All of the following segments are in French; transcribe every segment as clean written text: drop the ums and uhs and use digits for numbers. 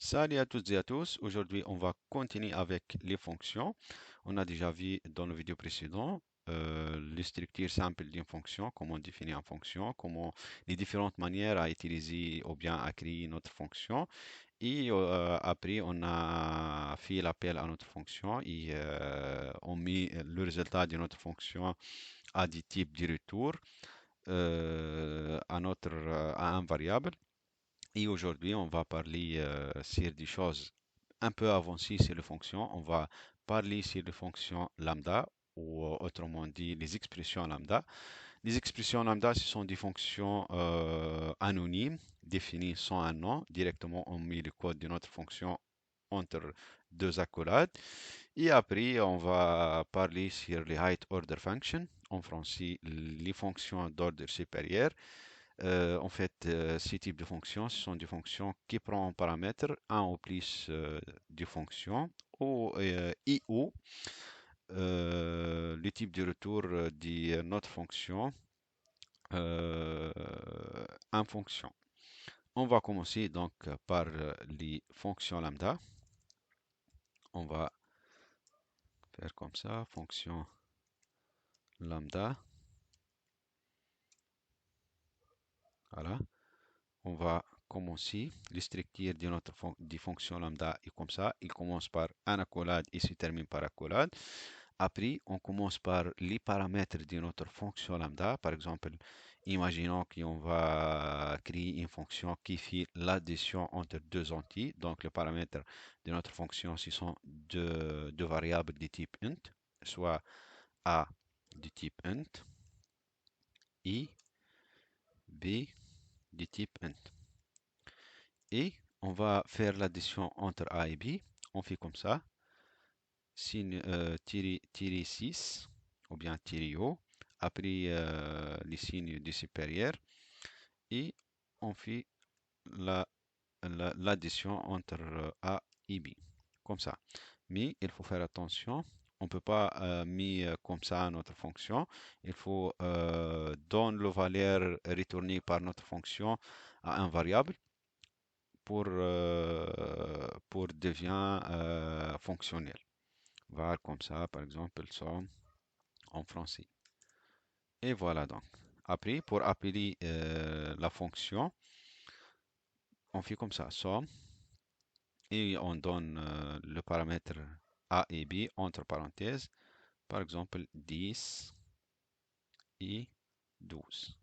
Salut à toutes et à tous. Aujourd'hui, on va continuer avec les fonctions. On a déjà vu dans le vidéo précédent les structures simples d'une fonction, comment définir une fonction, comment les différentes manières à utiliser ou bien à créer notre fonction. Et après, on a fait l'appel à notre fonction et on met le résultat de notre fonction à des types de retour à un variable. Et aujourd'hui, on va parler sur des choses un peu avancées sur les fonctions. On va parler sur les fonctions lambda, ou autrement dit, les expressions lambda. Les expressions lambda, ce sont des fonctions anonymes, définies sans un nom. Directement, on met le code de notre fonction entre deux accolades. Et après, on va parler sur les height order functions, en français, les fonctions d'ordre supérieur. En fait, ces types de fonctions, ce sont des fonctions qui prennent en paramètre un ou plus de fonctions ou, et ou le type de retour de notre fonction euh, en fonction. On va commencer donc par les fonctions lambda. On va faire comme ça, fonction lambda. Voilà. On va commencer les structures de notre des fonctions lambda et comme ça. Il commence par un accolade et se termine par accolade. Après, on commence par les paramètres de notre fonction lambda. Par exemple, imaginons qu'on va créer une fonction qui fait l'addition entre deux entités. Donc, le paramètre de notre fonction, ce sont deux variables de type int, soit a de type int et b de type int. Et on va faire l'addition entre a et b. On fait comme ça, signe tiré 6 ou bien tiré haut, après les signes du supérieur, et on fait la, l'addition entre a et b, comme ça. Mais il faut faire attention, on ne peut pas mettre comme ça notre fonction. Il faut donner le valeur retournée par notre fonction à un variable pour devient fonctionnel. Var comme ça, par exemple, somme en français. Et voilà donc. Après, pour appeler la fonction, on fait comme ça, somme, et on donne le paramètre a et b entre parenthèses, par exemple 10 et 12.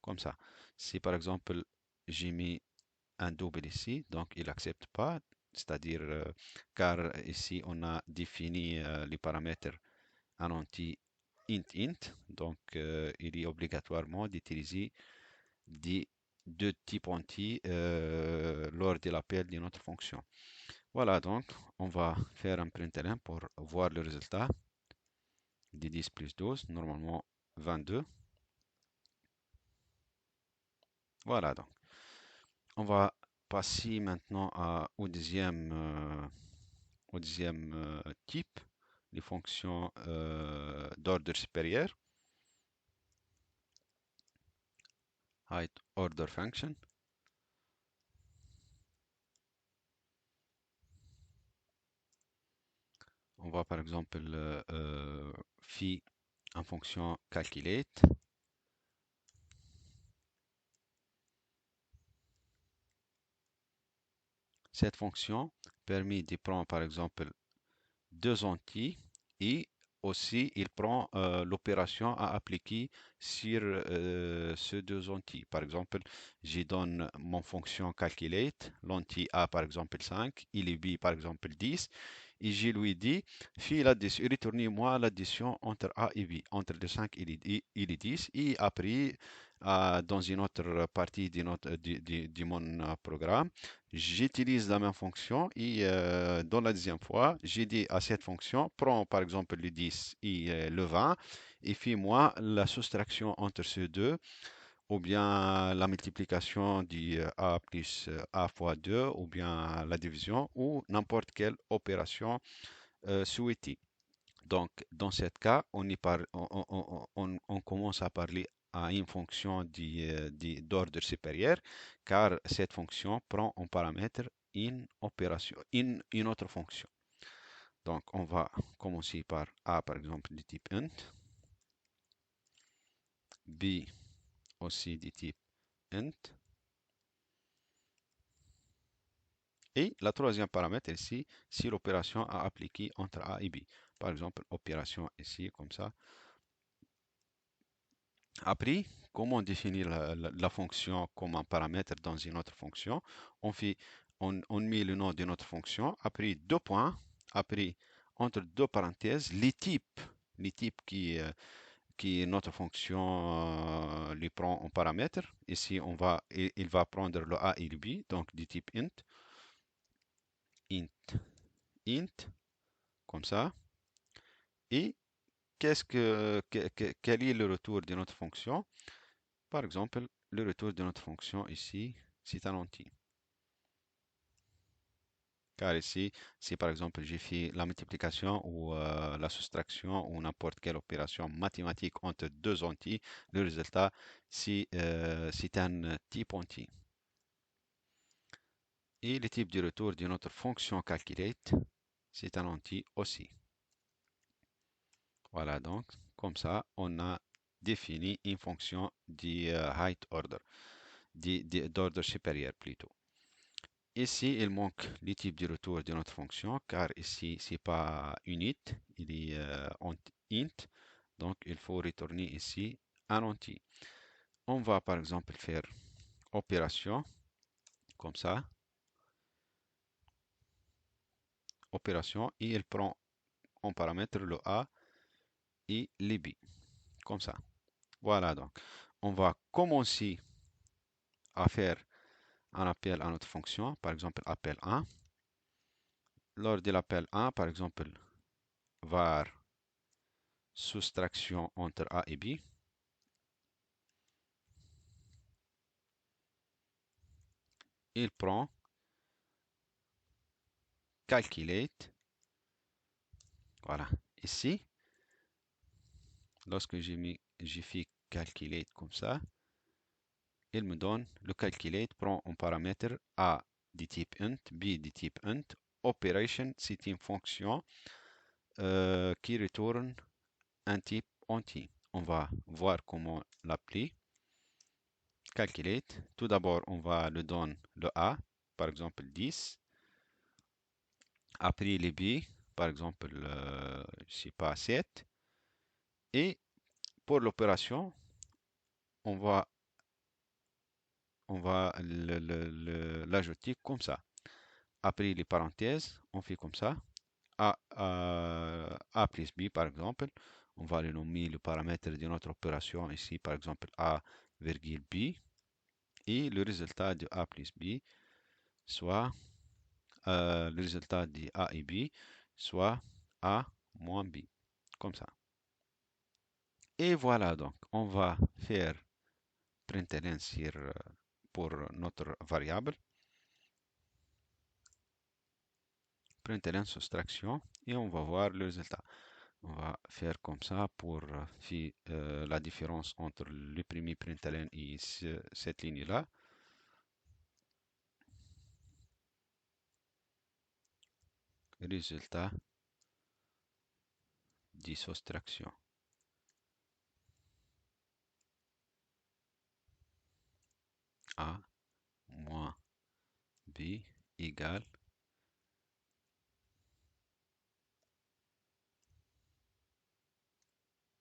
Comme ça. Si par exemple j'ai mis un double ici, donc il n'accepte pas, c'est-à-dire car ici on a défini les paramètres un entier int, donc il est obligatoirement d'utiliser des deux types entiers lors de l'appel de notre fonction. Voilà, donc on va faire un println pour voir le résultat de 10 plus 12, normalement 22. Voilà, donc on va passer maintenant au deuxième type, les fonctions d'ordre supérieur, height order function. On va par exemple phi en fonction calculate. Cette fonction permet de prendre par exemple deux entiers et aussi il prend l'opération à appliquer sur ces deux entiers. Par exemple, je donne mon fonction calculate, l'entier A par exemple 5, il est B par exemple 10, et je lui dis, fais l'addition, retournez-moi l'addition entre A et B, entre le 5 et le 10, et après, dans une autre partie de mon programme, j'utilise la même fonction et dans la deuxième fois, j'ai dit à cette fonction, prends par exemple le 10 et le 20 et fais-moi la soustraction entre ces deux ou bien la multiplication du a plus a fois 2 ou bien la division ou n'importe quelle opération souhaitée. Donc, dans ce cas, on commence à parler à une fonction d'ordre supérieur, car cette fonction prend en paramètre une opération, une autre fonction. Donc, on va commencer par A, par exemple, du type int, B aussi du type int, et la troisième paramètre ici, si l'opération a appliqué entre A et B. Par exemple, opération ici, comme ça. Après, comment définir la fonction comme un paramètre dans une autre fonction? On met le nom de notre fonction, après deux points, après, entre deux parenthèses, les types qui notre fonction lui prend en paramètre. Ici, il va prendre le A et le B, donc du type int, int, comme ça. Et quel est le retour de notre fonction? Par exemple, le retour de notre fonction ici, c'est un entier. Car ici, si par exemple j'ai fait la multiplication ou la soustraction ou n'importe quelle opération mathématique entre deux entiers, le résultat, c'est un type entier. Et le type de retour de notre fonction calculate, c'est un entier aussi. Voilà donc, comme ça, on a défini une fonction de height order, d'ordre supérieur plutôt. Ici, il manque les types de retour de notre fonction, car ici, c'est pas unit, il est int, donc il faut retourner ici un entier. On va par exemple faire opération, comme ça, opération, et il prend en paramètre le A et les B, comme ça. Voilà donc, on va commencer à faire un appel à notre fonction, par exemple appel 1. Lors de l'appel 1, par exemple, var soustraction entre A et B, il prend calculate. Voilà. Ici, lorsque j'ai fait calculate comme ça, il me donne le calculate prend en paramètre A du type int, B du type int. Operation, c'est une fonction qui retourne un type entier. On va voir comment l'appeler. Calculate. Tout d'abord, on va le donner le A, par exemple 10. Après les B, par exemple, je sais pas, 7. Et pour l'opération, on va, on va l'ajouter comme ça. Après les parenthèses, on fait comme ça. A plus B, par exemple. On va le nommer le paramètre de notre opération ici, par exemple, A, virgule B. Et le résultat de A plus B, soit le résultat de A et B, soit A moins B. Comme ça. Et voilà donc, on va faire println pour notre variable. Println soustraction et on va voir le résultat. On va faire comme ça pour faire la différence entre le premier println et cette ligne-là. Résultat de soustraction. A moins B égale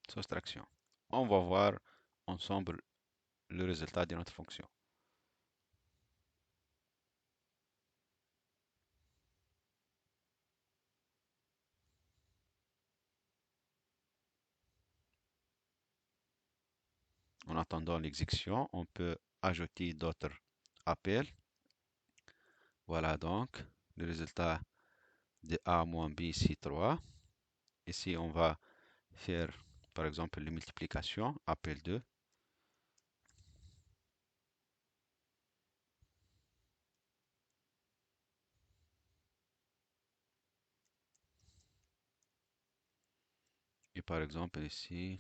soustraction. On va voir ensemble le résultat de notre fonction. En attendant l'exécution, on peut ajouter d'autres appels. Voilà donc le résultat de A moins B, c'est 3. Ici, on va faire par exemple la multiplication, appel 2. Et par exemple ici,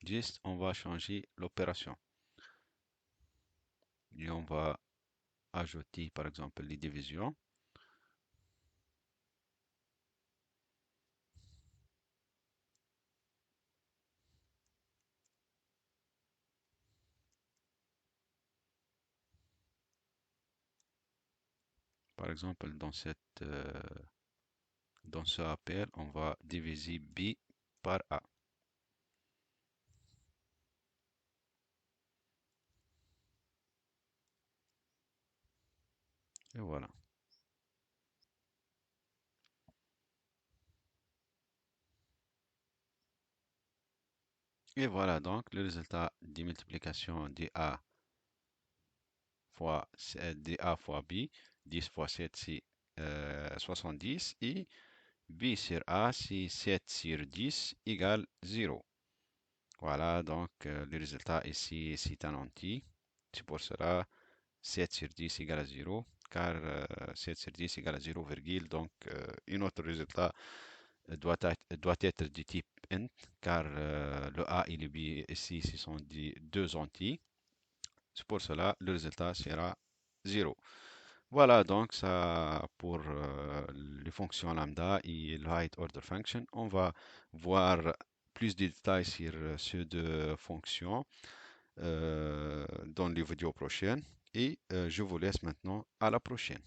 Juste, on va changer l'opération. Et on va ajouter, par exemple, les divisions. Par exemple, dans ce appel, on va diviser B par A. Et voilà. Et voilà donc le résultat des multiplications de A fois, de A fois B. 10 fois 7, c'est 70. Et B sur A, c'est 7 sur 10 égale 0. Voilà, donc le résultat ici, c'est un entier. C'est pour cela 7 sur 10 égale à 0, car 7 sur 10 égale à 0, donc un autre résultat doit être du type int, car le A et le B ici, ce sont deux entiers. C'est pour cela le résultat sera 0. Voilà donc ça pour les fonctions lambda et le height order function. On va voir plus de détails sur ces deux fonctions dans les vidéos prochaines et je vous laisse maintenant à la prochaine.